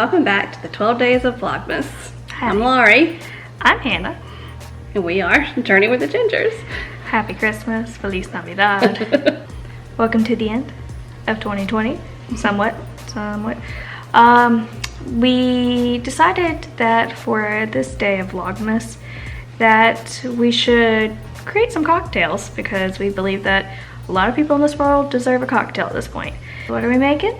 welcome back to the 12 Days of Vlogmas. Hi. I'm Laurie. I'm Hannah. And we are Journey with the Gingers. Happy Christmas, Feliz Navidad. Welcome to the end of 2020, somewhat. We decided that for this day of Vlogmas that we should create some cocktails because we believe that a lot of people in this world deserve a cocktail at this point. What are we making?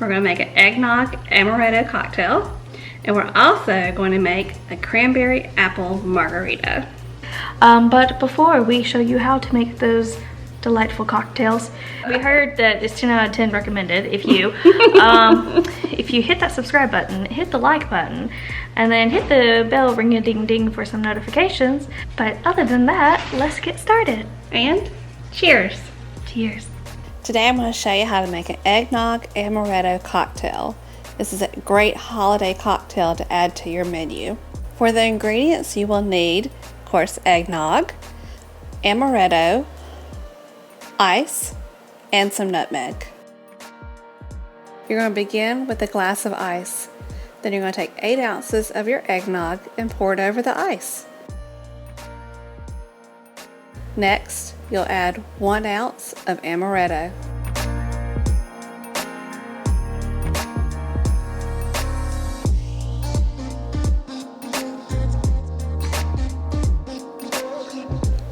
We're going to make an Eggnog Amaretto Cocktail. And we're also going to make a Cranberry Apple Margarita. But before we show you how to make those delightful cocktails, we heard that it's 10 out of 10 recommended if you if you hit that subscribe button, hit the like button, and then hit the bell ring-a-ding-ding for some notifications. But other than that, let's get started. And cheers. Cheers. Today I'm going to show you how to make an Eggnog Amaretto Cocktail. This is a great holiday cocktail to add to your menu. For the ingredients you will need, of course, eggnog, amaretto, ice, and some nutmeg. You're going to begin with a glass of ice. Then you're going to take 8 ounces of your eggnog and pour it over the ice. Next, you'll add 1 ounce of amaretto.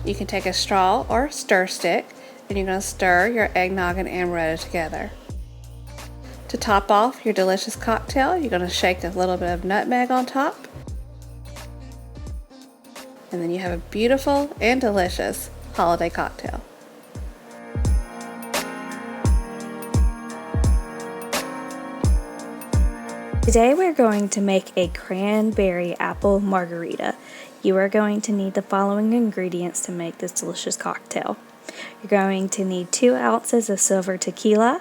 You can take a straw or stir stick and you're going to stir your eggnog and amaretto together. To top off your delicious cocktail, you're going to shake a little bit of nutmeg on top. And then you have a beautiful and delicious holiday cocktail. Today we're going to make a Cranberry Apple Margarita. You are going to need the following ingredients to make this delicious cocktail. You're going to need 2 ounces of silver tequila,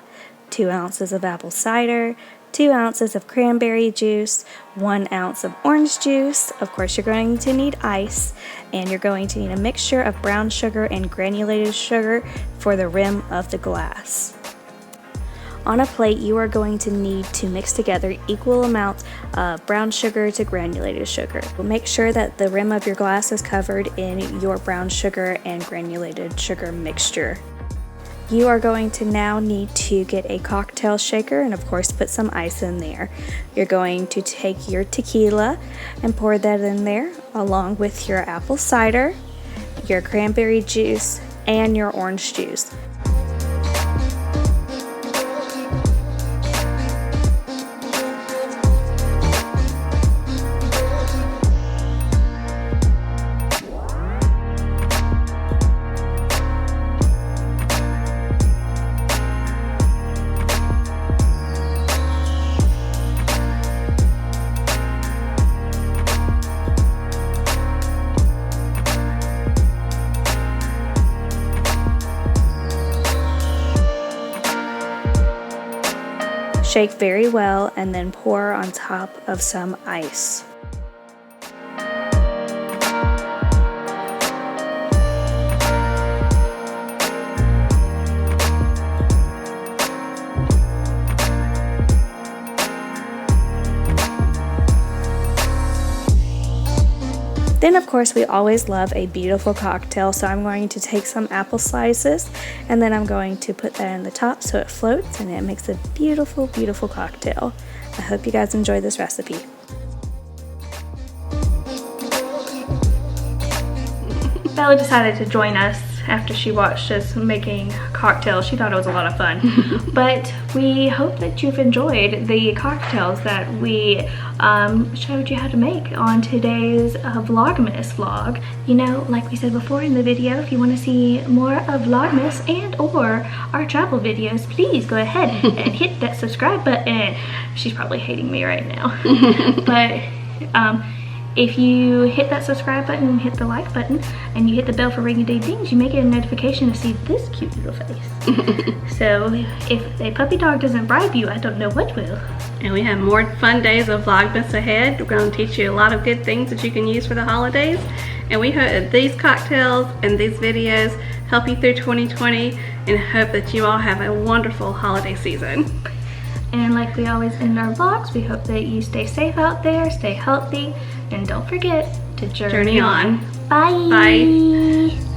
2 ounces of apple cider, 2 ounces of cranberry juice, 1 ounce of orange juice. Of course, you're going to need ice, and you're going to need a mixture of brown sugar and granulated sugar for the rim of the glass. On a plate, you are going to need to mix together equal amounts of brown sugar to granulated sugar. Make sure that the rim of your glass is covered in your brown sugar and granulated sugar mixture. You are going to now need to get a cocktail shaker and of course put some ice in there. You're going to take your tequila and pour that in there along with your apple cider, your cranberry juice, and your orange juice. Shake very well and then pour on top of some ice. Then of course we always love a beautiful cocktail, so I'm going to take some apple slices and then I'm going to put that in the top so it floats and it makes a beautiful, beautiful cocktail. I hope you guys enjoy this recipe. Bella decided to join us after she watched us making cocktails. She thought it was a lot of fun. But we hope that you've enjoyed the cocktails that we showed you how to make on today's Vlogmas vlog. You know, like we said before in the video, if you want to see more of Vlogmas and or our travel videos, please go ahead and hit that subscribe button. She's probably hating me right now. But if you hit that subscribe button and hit the like button and you hit the bell for ring-a-ding-dings, you may get a notification to see this cute little face. So if a puppy dog doesn't bribe you, I don't know what will. And we have more fun days of Vlogmas ahead. We're going to teach you a lot of good things that you can use for the holidays. And we hope that these cocktails and these videos help you through 2020 and hope that you all have a wonderful holiday season. And like we always end our vlogs, we hope that you stay safe out there, stay healthy, and don't forget to journey on. Bye. Bye.